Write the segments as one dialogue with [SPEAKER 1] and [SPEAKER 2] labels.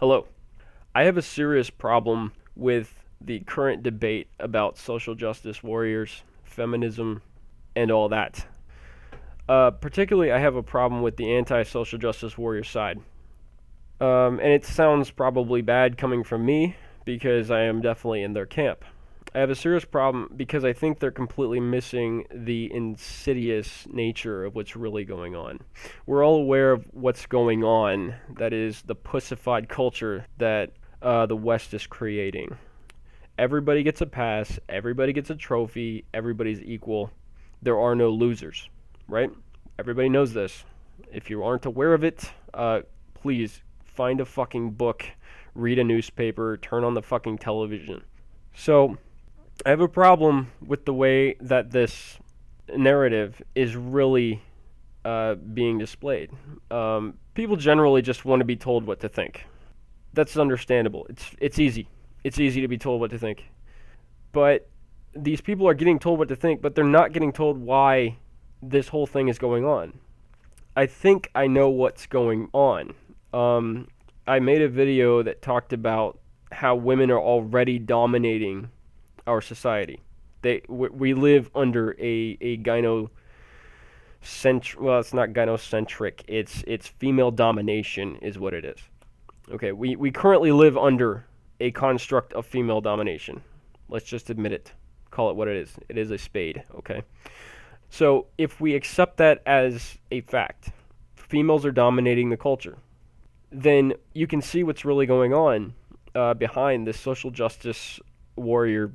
[SPEAKER 1] Hello. I have a serious problem with the current debate about social justice warriors, feminism, and all that. Particularly, I have a problem with the anti-social justice warrior side. And it sounds probably bad coming from me because I am definitely in their camp. I have a serious problem because I think they're completely missing the insidious nature of what's really going on. We're all aware of what's going on, that is, the pussified culture that the West is creating. Everybody gets a pass, everybody gets a trophy, everybody's equal. There are no losers, right? Everybody knows this. If you aren't aware of it, please find a fucking book, read a newspaper, turn on the fucking television. So, I have a problem with the way that this narrative is really being displayed. People generally just want to be told what to think. That's understandable. It's easy. It's easy to be told what to think. But these people are getting told what to think, but they're not getting told why this whole thing is going on. I think I know what's going on. I made a video that talked about how women are already dominating our society. We live under a gynocentric. Well, it's not gynocentric. It's female domination is what it is. Okay, we currently live under a construct of female domination. Let's just admit it. Call it what it is. It is a spade. Okay. So if we accept that as a fact, females are dominating the culture, then you can see what's really going on behind this social justice warrior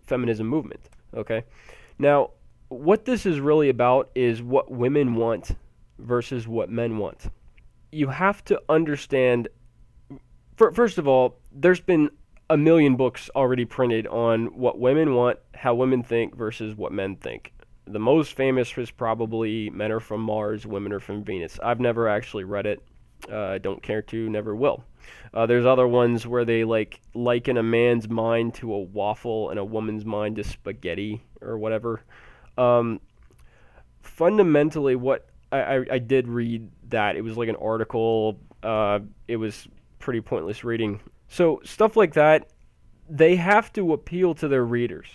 [SPEAKER 1] feminism movement. Okay. Now, what this is really about is what women want versus what men want. You have to understand. First of all, there's been a million books already printed on what women want, how women think versus what men think. The most famous was probably Men Are From Mars, Women Are From Venus. I've never actually read it. Don't care to, never will. There's other ones where they liken a man's mind to a waffle and a woman's mind to spaghetti or whatever. Fundamentally, what I did read that. It was like an article. It was pretty pointless reading. So stuff like that, they have to appeal to their readers.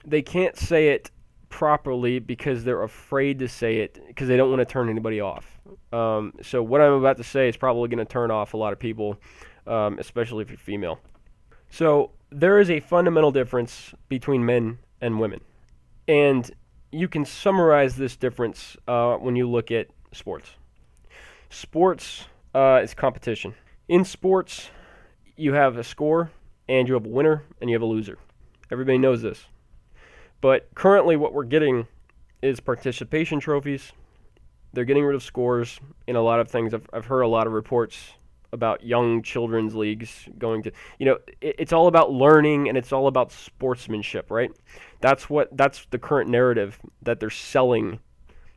[SPEAKER 1] They can't say it properly because they're afraid to say it because they don't want to turn anybody off. So what I'm about to say is probably going to turn off a lot of people, especially if you're female. So there is a fundamental difference between men and women. And you can summarize this difference when you look at sports. Sports is competition. In sports, you have a score, and you have a winner, and you have a loser. Everybody knows this. But currently what we're getting is participation trophies. They're getting rid of scores in a lot of things. I've heard a lot of reports about young children's leagues going to, it's all about learning and it's all about sportsmanship, right? That's the current narrative that they're selling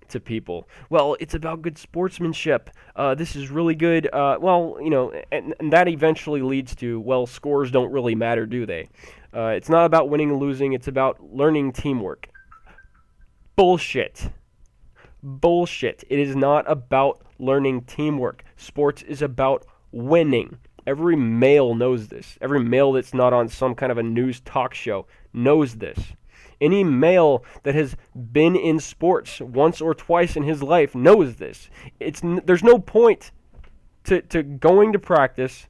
[SPEAKER 1] to people. Well, it's about good sportsmanship. This is really good. And that eventually leads to, well, scores don't really matter, do they? It's not about winning and losing. It's about learning teamwork. Bullshit. It is not about learning teamwork. Sports is about winning. Every male knows this. Every male that's not on some kind of a news talk show knows this. Any male that has been in sports once or twice in his life knows this. There's no point to going to practice,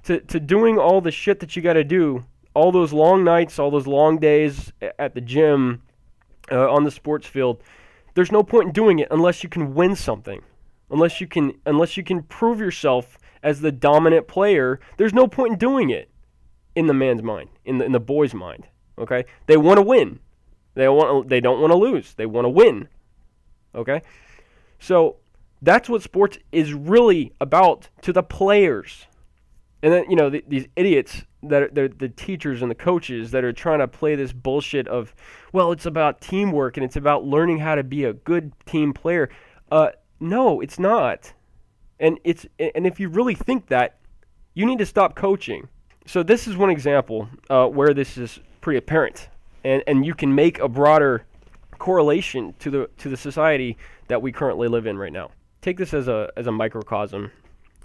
[SPEAKER 1] to doing all the shit that you got to do, all those long nights, all those long days at the gym, on the sports field. There's no point in doing it unless you can win something, unless you can prove yourself as the dominant player. There's no point in doing it in the man's mind, in the boy's mind. Okay, they want to win. They don't want to lose. They want to win. Okay, so that's what sports is really about to the players. And then these idiots that are the teachers and the coaches that are trying to play this bullshit of, well, it's about teamwork and it's about learning how to be a good team player. No, it's not. And if you really think that, you need to stop coaching. So this is one example where this is pretty apparent, and you can make a broader correlation to the society that we currently live in right now. Take this as a microcosm.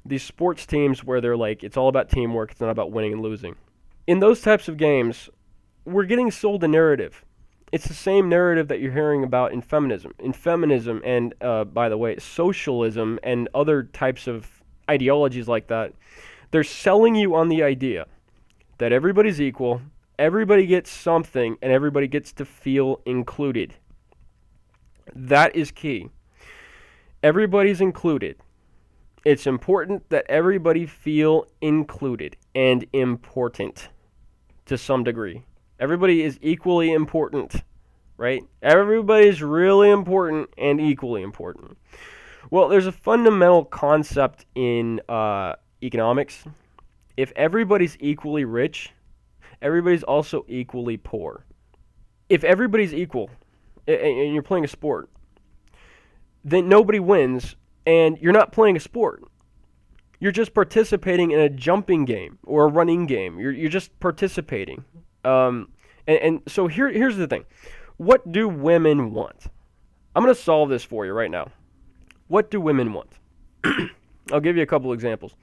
[SPEAKER 1] these sports teams where they're like, it's all about teamwork, it's not about winning and losing. In those types of games, we're getting sold a narrative. It's the same narrative that you're hearing about in feminism. In feminism and, by the way, socialism and other types of ideologies like that, they're selling you on the idea that everybody's equal, everybody gets something, and everybody gets to feel included. That is key. Everybody's included. It's important that everybody feel included and important to some degree. Everybody is equally important, right? Everybody's really important and equally important. Well, there's a fundamental concept in economics. If everybody's equally rich, everybody's also equally poor. If everybody's equal and you're playing a sport, then nobody wins and you're not playing a sport. You're just participating in a jumping game or a running game. You're just participating. And so here's the thing. What do women want? I'm going to solve this for you right now. What do women want? I'll give you a couple examples.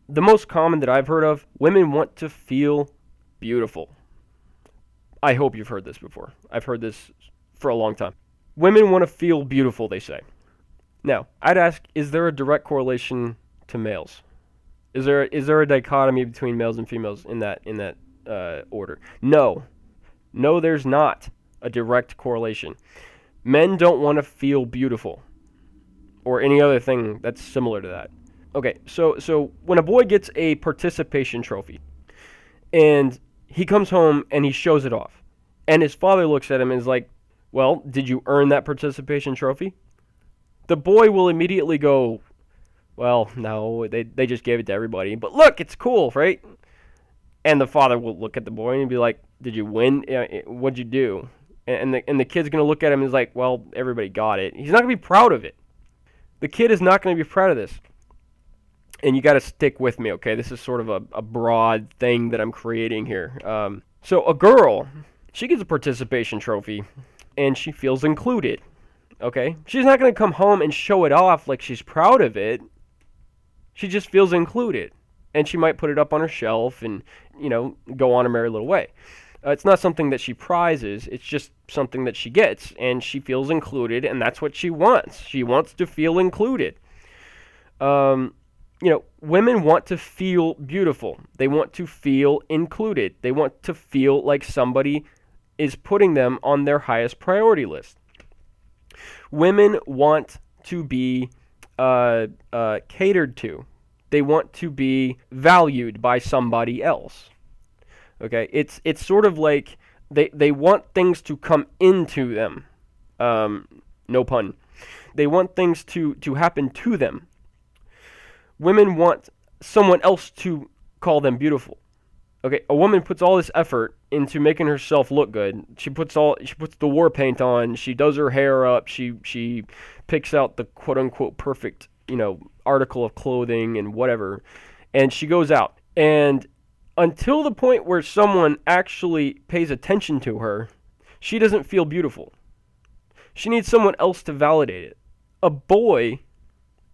[SPEAKER 1] The most common that I've heard of, women want to feel beautiful. I hope you've heard this before. I've heard this for a long time. Women want to feel beautiful, they say. Now, I'd ask, is there a direct correlation to males? Is there a dichotomy between males and females in that order? No, there's not a direct correlation. Men don't want to feel beautiful, or any other thing that's similar to that. Okay, so when a boy gets a participation trophy, and he comes home and he shows it off, and his father looks at him and is like, well, did you earn that participation trophy? The boy will immediately go, well, no, they just gave it to everybody. But look, it's cool, right? And the father will look at the boy and be like, did you win? What'd you do? And the kid's going to look at him and is like, well, everybody got it. He's not going to be proud of it. The kid is not going to be proud of this. And you got to stick with me, okay? This is sort of a broad thing that I'm creating here. So a girl, she gets a participation trophy, and she feels included, okay? She's not going to come home and show it off like she's proud of it. She just feels included. And she might put it up on her shelf and, go on her merry little way. It's not something that she prizes. It's just something that she gets, and she feels included, and that's what she wants. She wants to feel included. Women want to feel beautiful. They want to feel included. They want to feel like somebody is putting them on their highest priority list. Women want to be catered to. They want to be valued by somebody else. Okay, it's sort of like they want things to come into them. No pun. They want things to happen to them. Women want someone else to call them beautiful. Okay, a woman puts all this effort into making herself look good. She puts the war paint on. She does her hair up. She picks out the quote unquote perfect article of clothing and whatever, and she goes out. And until the point where someone actually pays attention to her, she doesn't feel beautiful. She needs someone else to validate it. A boy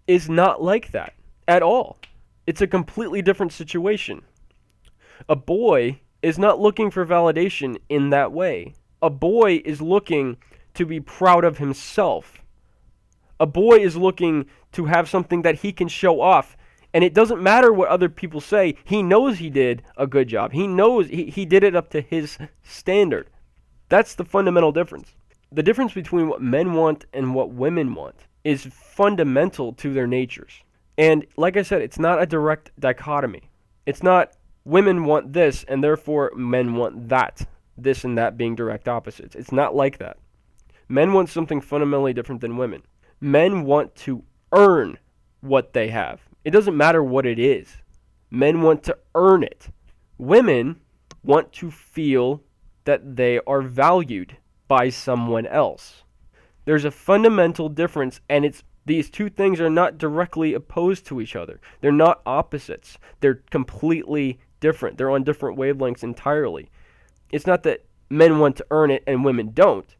[SPEAKER 1] is not like that at all. It's a completely different situation. A boy is not looking for validation in that way. A boy is looking to be proud of himself. A boy is looking to have something that he can show off. And it doesn't matter what other people say. He knows he did a good job. He knows he did it up to his standard. That's the fundamental difference. The difference between what men want and what women want is fundamental to their natures. And like I said, it's not a direct dichotomy. It's not women want this and therefore men want that. This and that being direct opposites. It's not like that. Men want something fundamentally different than women. Men want to earn what they have. It doesn't matter what it is. Men want to earn it. Women want to feel that they are valued by someone else. There's a fundamental difference, and these two things are not directly opposed to each other. They're not opposites. They're completely different. They're on different wavelengths entirely. It's not that men want to earn it and women don't.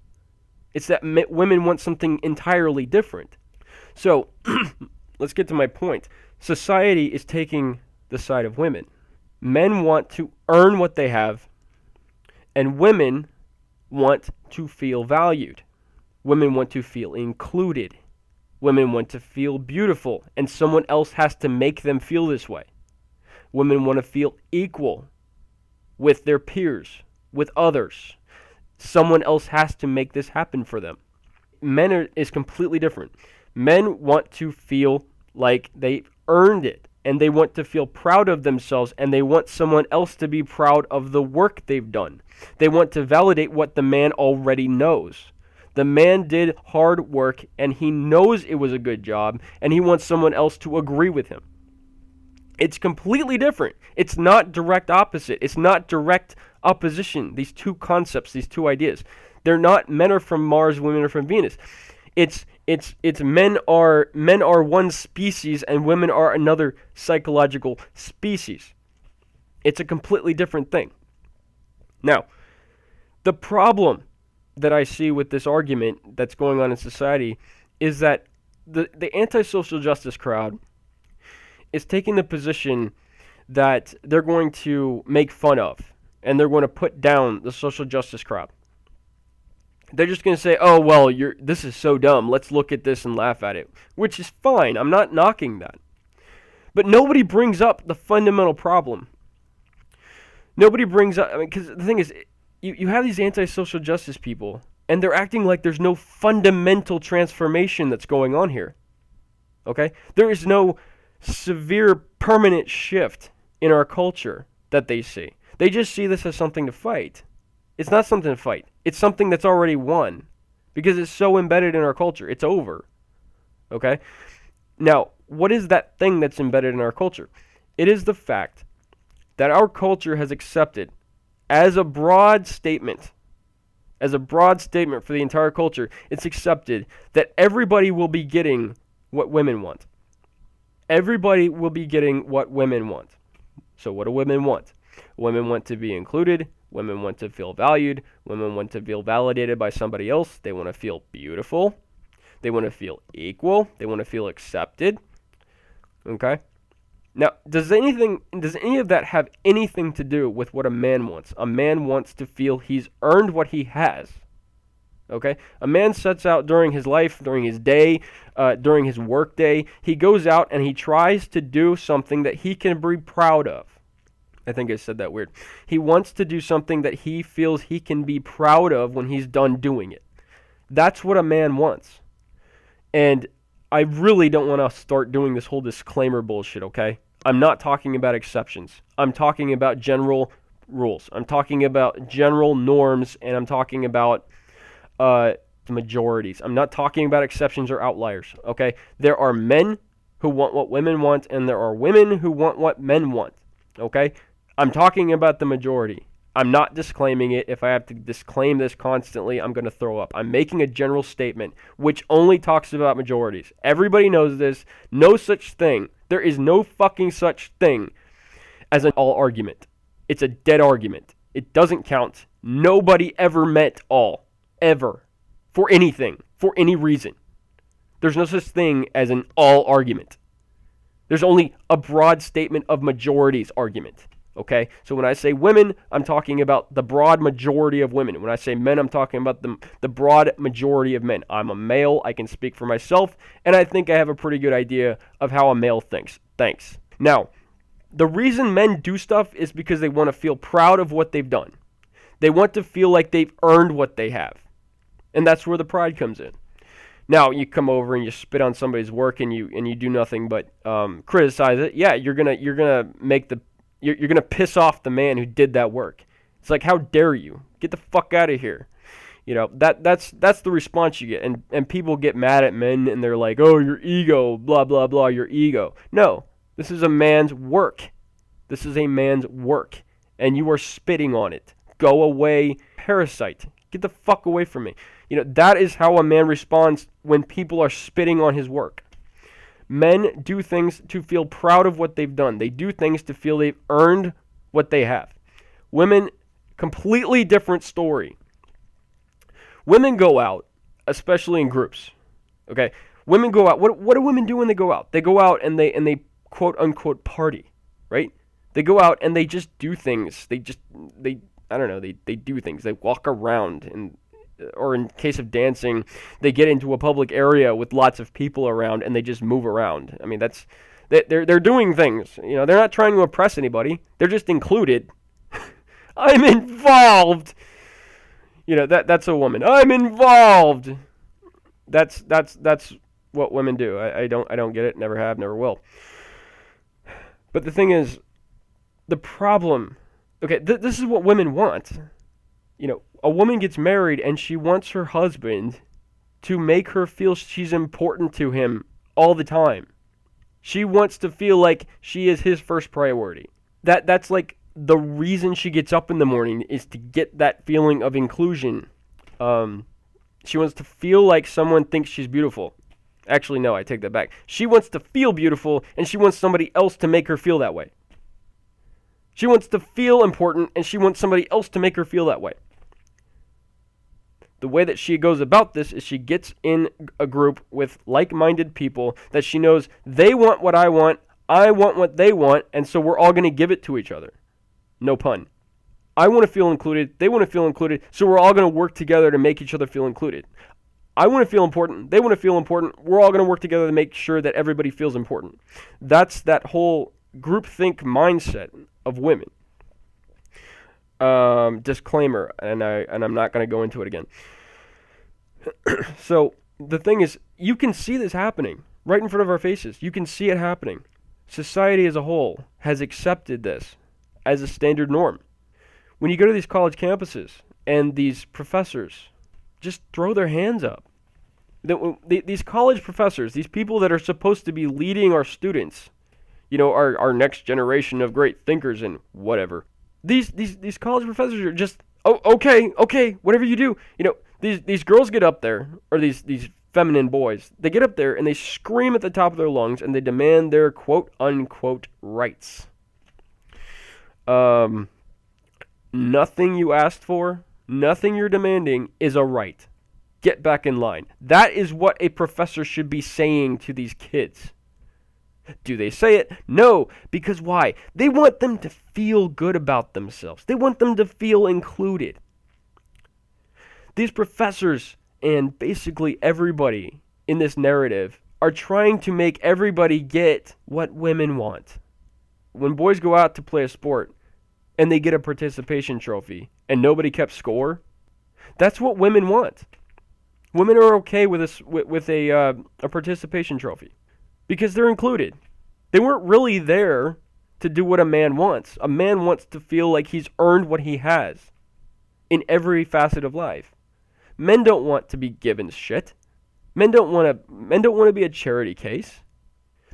[SPEAKER 1] It's that women want something entirely different. So, let's get to my point. society is taking the side of women. Men want to earn what they have, and women want to feel valued. Women want to feel included. Women want to feel beautiful, and someone else has to make them feel this way. Women want to feel equal with their peers, with others. Someone else has to make this happen for them. Men is completely different. Men want to feel like they earned it, and they want to feel proud of themselves, and they want someone else to be proud of the work they've done. They want to validate what the man already knows. The man did hard work, and he knows it was a good job, and he wants someone else to agree with him. It's completely different. It's not direct opposite. It's not direct opposition. These two concepts, these two ideas. They're not men are from Mars, women are from Venus. It's men are one species and women are another psychological species. It's a completely different thing. Now, the problem that I see with this argument that's going on in society is that the anti-social justice crowd is taking the position that they're going to make fun of and they're going to put down the social justice crowd. They're just going to say, oh, well, this is so dumb. Let's look at this and laugh at it, which is fine. I'm not knocking that. But nobody brings up the fundamental problem. Nobody brings up, because the thing is, you have these anti-social justice people, and they're acting like there's no fundamental transformation that's going on here. Okay? There is no severe permanent shift in our culture that they see. They just see this as something to fight. It's not something to fight. It's something that's already won because it's so embedded in our culture. It's over. Okay? Now, what is that thing that's embedded in our culture? It is the fact that our culture has accepted as a broad statement for the entire culture, it's accepted that everybody will be getting what women want. Everybody will be getting what women want. So what do women want? Women want to be included. Women want to feel valued. Women want to feel validated by somebody else. They want to feel beautiful. They want to feel equal. They want to feel accepted. Okay? Now, does any of that have anything to do with what a man wants? A man wants to feel he's earned what he has. Okay? A man sets out during his life, during his day, during his work day. He goes out and he tries to do something that he can be proud of. I think I said that weird. He wants to do something that he feels he can be proud of when he's done doing it. That's what a man wants. And I really don't want to start doing this whole disclaimer bullshit, okay? I'm not talking about exceptions. I'm talking about general rules. I'm talking about general norms, and I'm talking about majorities. I'm not talking about exceptions or outliers, okay? There are men who want what women want, and there are women who want what men want, okay? I'm talking about the majority. I'm not disclaiming it. If I have to disclaim this constantly, I'm going to throw up. I'm making a general statement which only talks about majorities. Everybody knows this. No such thing. There is no fucking such thing as an all argument. It's a dead argument. It doesn't count. Nobody ever meant all. Ever. For anything. For any reason. There's no such thing as an all argument. There's only a broad statement of majorities argument. Okay, so when I say women, I'm talking about the broad majority of women. When I say men, I'm talking about the broad majority of men. I'm a male, I can speak for myself, and I think I have a pretty good idea of how a male thinks. Thanks. Now, the reason men do stuff is because they want to feel proud of what they've done. They want to feel like they've earned what they have. And that's where the pride comes in. Now, you come over and you spit on somebody's work and you do nothing but criticize it. Yeah, you're gonna piss off the man who did that work. It's like, how dare you? Get the fuck out of here. You know, that's the response you get. And people get mad at men and they're like, oh, your ego, blah, blah, blah, your ego. No, this is a man's work. This is a man's work. And you are spitting on it. Go away, parasite. Get the fuck away from me. You know, that is how a man responds when people are spitting on his work. Men do things to feel proud of what they've done. They do things to feel they've earned what they have. Women, completely different story. Women go out, especially in groups. Okay? Women go out. What do women do when they go out? They go out and they quote unquote party, right? They go out and they just do things. They I don't know, they do things. They walk around, and or in case of dancing, they get into a public area with lots of people around and they just move around. I mean, they're doing things. You know, they're not trying to oppress anybody. They're just included. I'm involved. You know, that's a woman. I'm involved. That's what women do. I don't get it. Never have. Never will. But the thing is, the problem. Okay, this is what women want. You know, a woman gets married and she wants her husband to make her feel she's important to him all the time. She wants to feel like she is his first priority. That's like the reason she gets up in the morning, is to get that feeling of inclusion. She wants to feel like someone thinks she's beautiful. Actually, no, I take that back. She wants to feel beautiful, and she wants somebody else to make her feel that way. She wants to feel important, and she wants somebody else to make her feel that way. The way that she goes about this is she gets in a group with like-minded people that she knows they want what I want what they want, and so we're all going to give it to each other. No pun. I want to feel included, they want to feel included, so we're all going to work together to make each other feel included. I want to feel important, they want to feel important, we're all going to work together to make sure that everybody feels important. That's that whole groupthink mindset of women. Disclaimer, and I'm not going to go into it again. So the thing is, you can see this happening right in front of our faces. You can see it happening. Society as a whole has accepted this as a standard norm. When you go to these college campuses and these professors just throw their hands up, these college professors, these people that are supposed to be leading our students, you know, our next generation of great thinkers and whatever. These college professors are just, oh, okay, whatever you do. You know, these girls get up there, or these feminine boys, they get up there and they scream at the top of their lungs and they demand their quote unquote rights. Nothing you asked for, nothing you're demanding is a right. Get back in line. That is what a professor should be saying to these kids. Do they say it? No. Because why? They want them to feel good about themselves. They want them to feel included. These professors and basically everybody in this narrative are trying to make everybody get what women want. When boys go out to play a sport and they get a participation trophy and nobody kept score, that's what women want. Women are okay with a participation trophy because they're included. They weren't really there to do what a man wants. A man wants to feel like he's earned what he has in every facet of life. Men don't want to be given shit. Men don't want to be a charity case.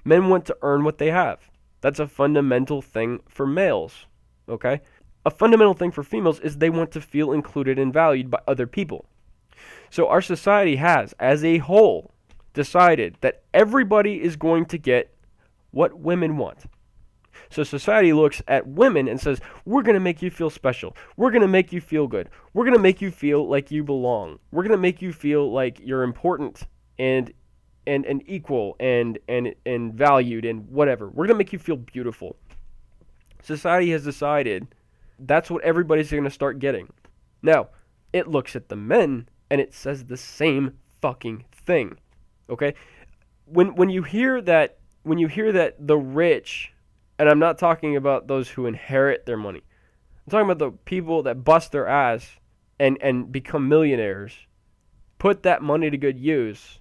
[SPEAKER 1] Men want to earn what they have. That's a fundamental thing for males, okay? A fundamental thing for females is they want to feel included and valued by other people. So our society has, as a whole, decided that everybody is going to get what women want. So society looks at women and says, we're going to make you feel special. We're going to make you feel good. We're going to make you feel like you belong. We're going to make you feel like you're important and equal and valued and whatever. We're going to make you feel beautiful. Society has decided that's what everybody's going to start getting. Now, it looks at the men and it says the same fucking thing. Okay? When you hear that the rich, and I'm not talking about those who inherit their money. I'm talking about the people that bust their ass and become millionaires, put that money to good use,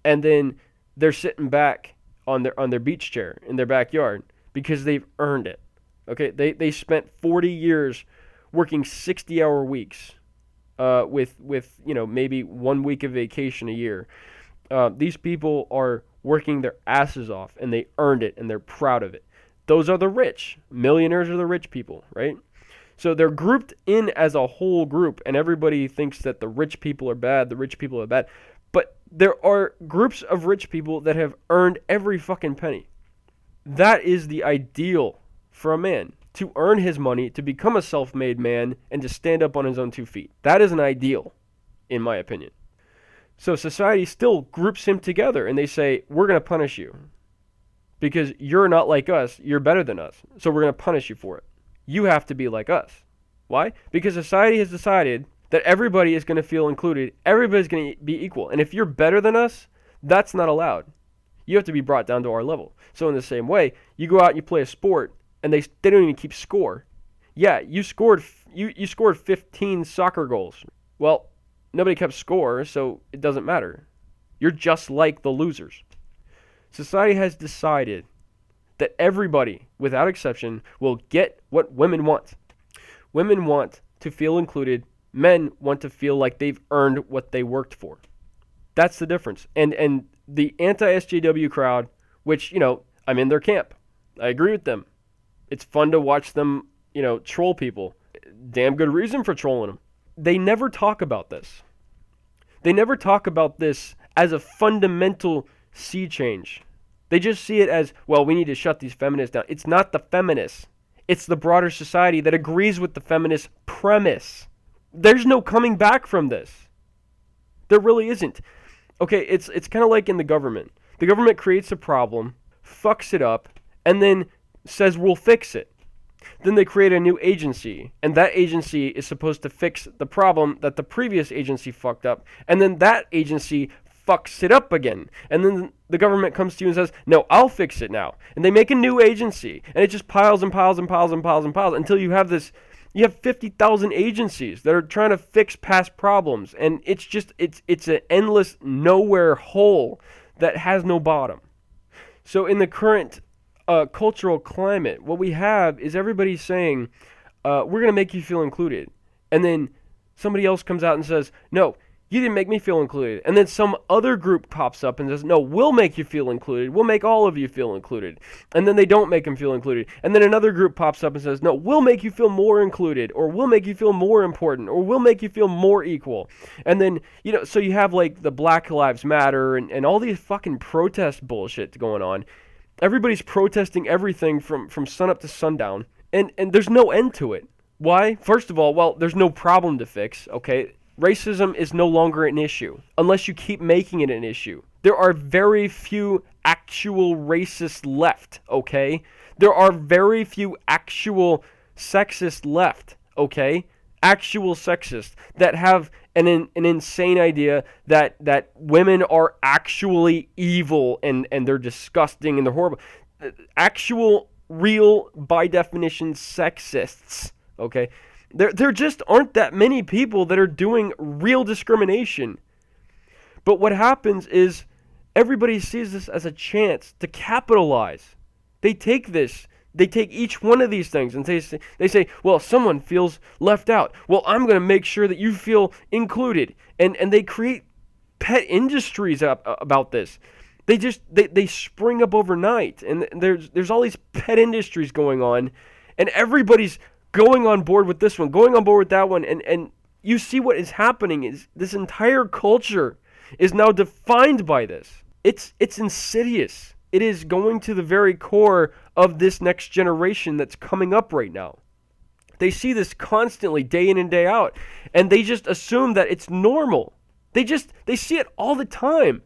[SPEAKER 1] and then they're sitting back on their beach chair in their backyard because they've earned it. Okay, they spent 40 years working 60-hour weeks with you know, maybe 1 week of vacation a year. These people are working their asses off and they earned it and they're proud of it. Those are the rich. Millionaires are the rich people, right? So they're grouped in as a whole group, and everybody thinks that the rich people are bad, the rich people are bad. But there are groups of rich people that have earned every fucking penny. That is the ideal for a man, to earn his money, to become a self-made man, and to stand up on his own 2 feet. That is an ideal, in my opinion. So society still groups him together, and they say, we're going to punish you. because you're not like us. You're better than us. So we're going to punish you for it. You have to be like us. Why? Because society has decided that everybody is going to feel included. Everybody's going to be equal. And if you're better than us, that's not allowed. You have to be brought down to our level. So in the same way, you go out and you play a sport, and they don't even keep score. Yeah, you scored 15 soccer goals. Well, nobody kept score, so it doesn't matter. You're just like the losers. Society has decided that everybody, without exception, will get what women want. Women want to feel included. Men want to feel like they've earned what they worked for. That's the difference. And the anti-SJW crowd, which, I'm in their camp. I agree with them. It's fun to watch them, troll people. Damn good reason for trolling them. They never talk about this. They never talk about this as a fundamental sea change. They just see it as, well, we need to shut these feminists down. It's not the feminists. It's the broader society that agrees with the feminist premise. There's no coming back from this. There really isn't. Okay, it's kind of like in the government. The government creates a problem, fucks it up, and then says we'll fix it. Then they create a new agency, and that agency is supposed to fix the problem that the previous agency fucked up, and then that agency fucks it up again. And then the government comes to you and says, no, I'll fix it now. And they make a new agency, and it just piles and piles and piles and piles and piles until you have 50,000 agencies that are trying to fix past problems, and it's an endless nowhere hole that has no bottom. So in the current cultural climate, what we have is everybody saying, we're going to make you feel included. And then somebody else comes out and says, no, you didn't make me feel included. And then some other group pops up and says, no, we'll make you feel included. We'll make all of you feel included. And then they don't make them feel included. And then another group pops up and says, no, we'll make you feel more included, or we'll make you feel more important, or we'll make you feel more equal. And then, so you have like the Black Lives Matter and all these fucking protest bullshit going on. Everybody's protesting everything from sunup to sundown. And there's no end to it. Why? First of all, well, there's no problem to fix, okay? Racism is no longer an issue unless you keep making it an issue. There are very few actual racists left, okay? There are very few actual sexists left, okay? Actual sexists that have an insane idea that women are actually evil and they're disgusting and they're horrible. Actual, real, by definition, sexists, okay? There just aren't that many people that are doing real discrimination. But what happens is everybody sees this as a chance to capitalize. They take each one of these things and they say, well, someone feels left out. Well, I'm going to make sure that you feel included. And they create pet industries about this. They spring up overnight. And there's all these pet industries going on. And everybody's going on board with this one, going on board with that one, and you see what is happening is this entire culture is now defined by this. It's insidious. It is going to the very core of this next generation that's coming up right now. They see this constantly, day in and day out, and they just assume that it's normal. They see it all the time.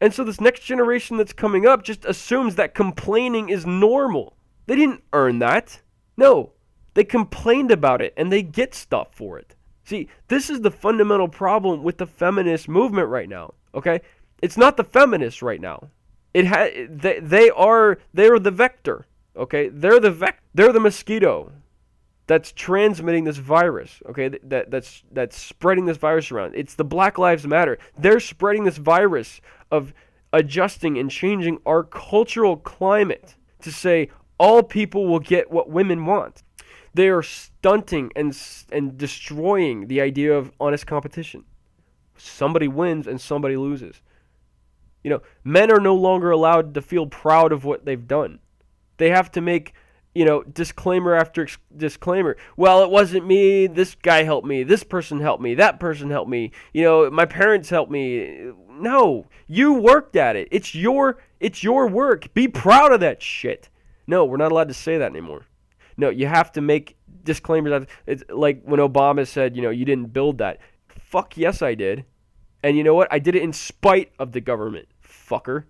[SPEAKER 1] And so this next generation that's coming up just assumes that complaining is normal. They didn't earn that. No. They complained about it, and they get stuff for it. See, this is the fundamental problem with the feminist movement right now, okay? It's not the feminists right now. They are the vector, okay? They're the mosquito that's transmitting this virus, okay? That's spreading this virus around. It's the Black Lives Matter. They're spreading this virus of adjusting and changing our cultural climate to say all people will get what women want. They are stunting and destroying the idea of honest competition. Somebody wins and somebody loses. Men are no longer allowed to feel proud of what they've done. They have to make, disclaimer after disclaimer. Well, it wasn't me. This guy helped me. This person helped me. That person helped me. My parents helped me. No, you worked at it. It's your work. Be proud of that shit. No, we're not allowed to say that anymore. No, you have to make disclaimers. It's like when Obama said, you didn't build that. Fuck yes, I did. And you know what? I did it in spite of the government, fucker.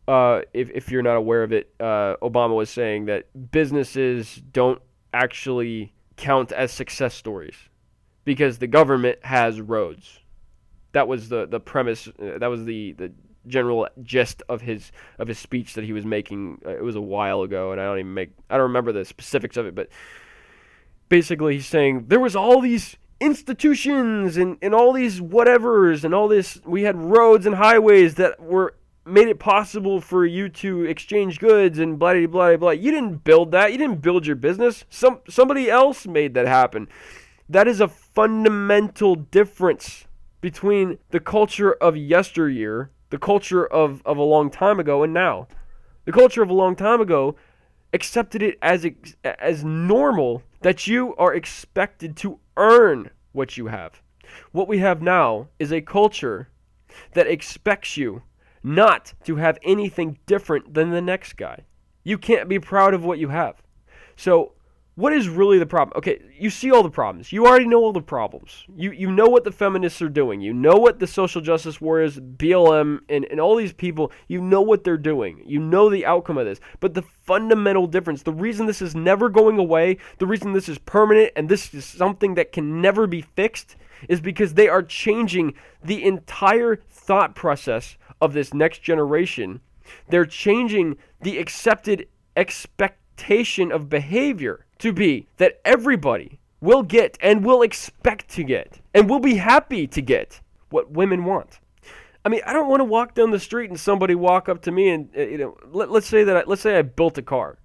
[SPEAKER 1] if you're not aware of it, Obama was saying that businesses don't actually count as success stories because the government has roads. That was the premise. That was the general gist of his speech that he was making. It was a while ago, and I don't remember the specifics of it, but basically he's saying there was all these institutions and all these whatevers and all this. We had roads and highways that made it possible for you to exchange goods and blah blah blah blah. You didn't build that. You didn't build your business. Somebody else made that happen. That is a fundamental difference between the culture of yesteryear, the culture of a long time ago, and now. The culture of a long time ago accepted it as normal that you are expected to earn what you have. What we have now is a culture that expects you not to have anything different than the next guy. You can't be proud of what you have. So, what is really the problem? Okay, you see all the problems. You already know all the problems. You know what the feminists are doing. You know what the social justice warriors, BLM, and all these people, you know what they're doing. You know the outcome of this. But the fundamental difference, the reason this is never going away, the reason this is permanent, and this is something that can never be fixed, is because they are changing the entire thought process of this next generation. They're changing the accepted expectation of behavior to be that everybody will get and will expect to get and will be happy to get what women want. I mean, I don't want to walk down the street and somebody walk up to me and let's say I built a car.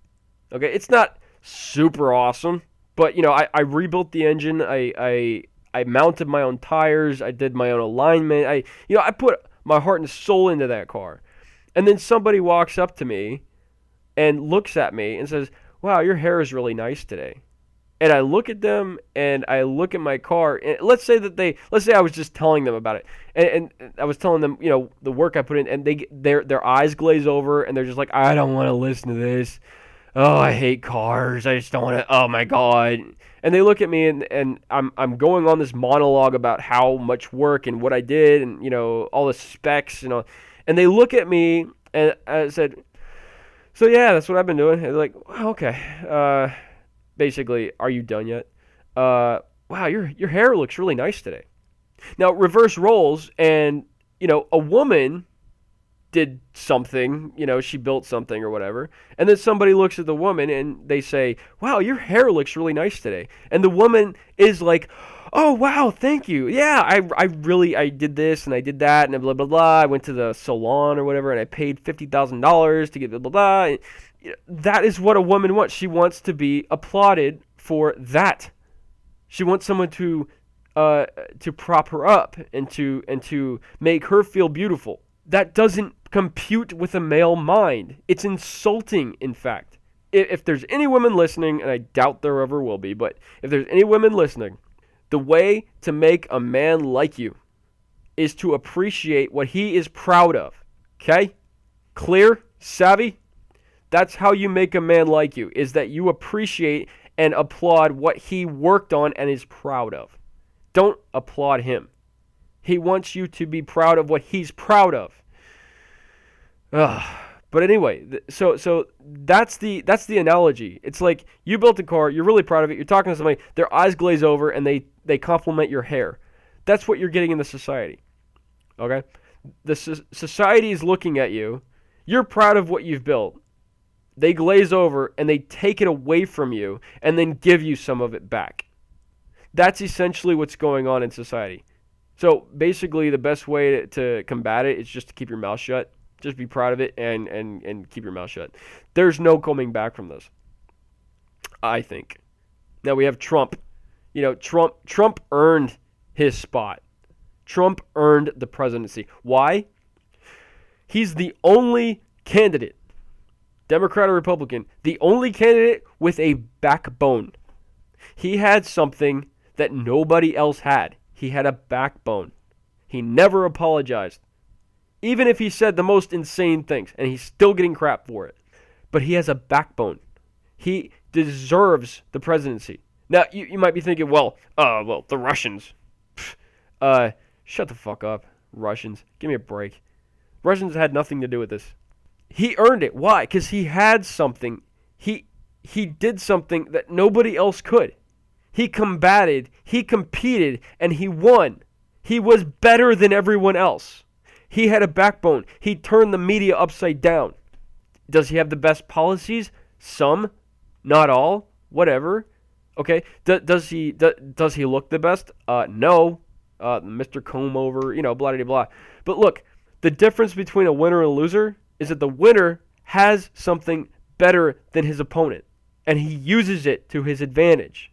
[SPEAKER 1] Okay, it's not super awesome, but I rebuilt the engine. I mounted my own tires. I did my own alignment. I put my heart and soul into that car. And then somebody walks up to me and looks at me and says, "Wow, your hair is really nice today." And I look at them and I look at my car, and let's say I was just telling them about it, and I was telling them, the work I put in, and their eyes glaze over and they're just like, "I don't want to listen to this. Oh, I hate cars. I just don't want to. Oh my God." And they look at me and I'm going on this monologue about how much work and what I did and all the specs, and they look at me and I said, "So yeah, that's what I've been doing." And they're like, "Wow, okay. Basically, are you done yet? Wow, your hair looks really nice today." Now, reverse roles, and a woman did something, she built something or whatever, and then somebody looks at the woman and they say, "Wow, your hair looks really nice today." And the woman is like, "Oh, wow, thank you. Yeah, I did this and I did that and blah, blah, blah. I went to the salon or whatever and I paid $50,000 to get blah, blah, blah." And that is what a woman wants. She wants to be applauded for that. She wants someone to prop her up and to make her feel beautiful. That doesn't compute with a male mind. It's insulting, in fact. If there's any women listening, and I doubt there ever will be, but if there's any women listening, the way to make a man like you is to appreciate what he is proud of. Okay? Clear? Savvy? That's how you make a man like you, is that you appreciate and applaud what he worked on and is proud of. Don't applaud him. He wants you to be proud of what he's proud of. But anyway, so that's the analogy. It's like you built a car, you're really proud of it, you're talking to somebody, their eyes glaze over and they compliment your hair. That's what you're getting in the society. Okay? The society is looking at you, you're proud of what you've built. They glaze over and they take it away from you and then give you some of it back. That's essentially what's going on in society. So basically the best way to combat it is just to keep your mouth shut. Just be proud of it and keep your mouth shut. There's no coming back from this, I think. Now we have Trump. Trump earned his spot. Trump earned the presidency. Why? He's the only candidate, Democrat or Republican, the only candidate with a backbone. He had something that nobody else had. He had a backbone. He never apologized. Even if he said the most insane things, and he's still getting crap for it. But he has a backbone. He deserves the presidency. Now, you might be thinking, well, the Russians. Shut the fuck up, Russians. Give me a break. Russians had nothing to do with this. He earned it. Why? Because he had something. He did something that nobody else could. He combated, he competed, and he won. He was better than everyone else. He had a backbone. He turned the media upside down. Does he have the best policies? Some, not all, whatever. Okay, does he look the best? No. Mr. Comb over, blah, blah, blah. But look, the difference between a winner and a loser is that the winner has something better than his opponent, and he uses it to his advantage.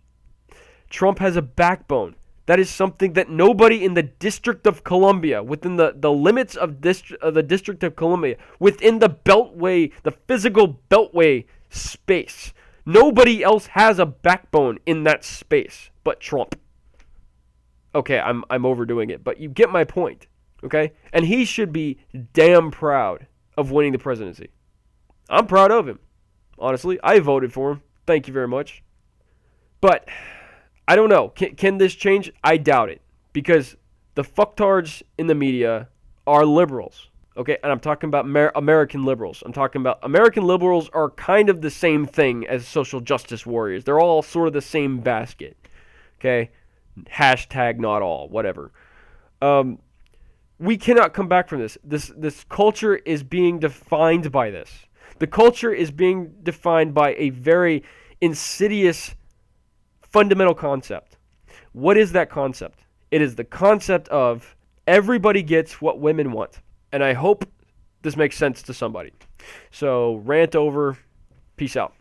[SPEAKER 1] Trump has a backbone. That is something that nobody in the District of Columbia, within the limits of the District of Columbia, within the beltway, the physical beltway space, nobody else has a backbone in that space but Trump. Okay, I'm overdoing it, but you get my point, okay? And he should be damn proud of winning the presidency. I'm proud of him, honestly. I voted for him. Thank you very much. But I don't know. Can this change? I doubt it. Because the fucktards in the media are liberals. Okay? And I'm talking about American liberals. I'm talking about American liberals are kind of the same thing as social justice warriors. They're all sort of the same basket. Okay? Hashtag not all. Whatever. We cannot come back from this. This culture is being defined by this. The culture is being defined by a very insidious fundamental concept. What is that concept? It is the concept of everybody gets what women want. And I hope this makes sense to somebody. So, rant over. Peace out.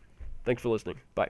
[SPEAKER 1] Thanks for listening. Bye.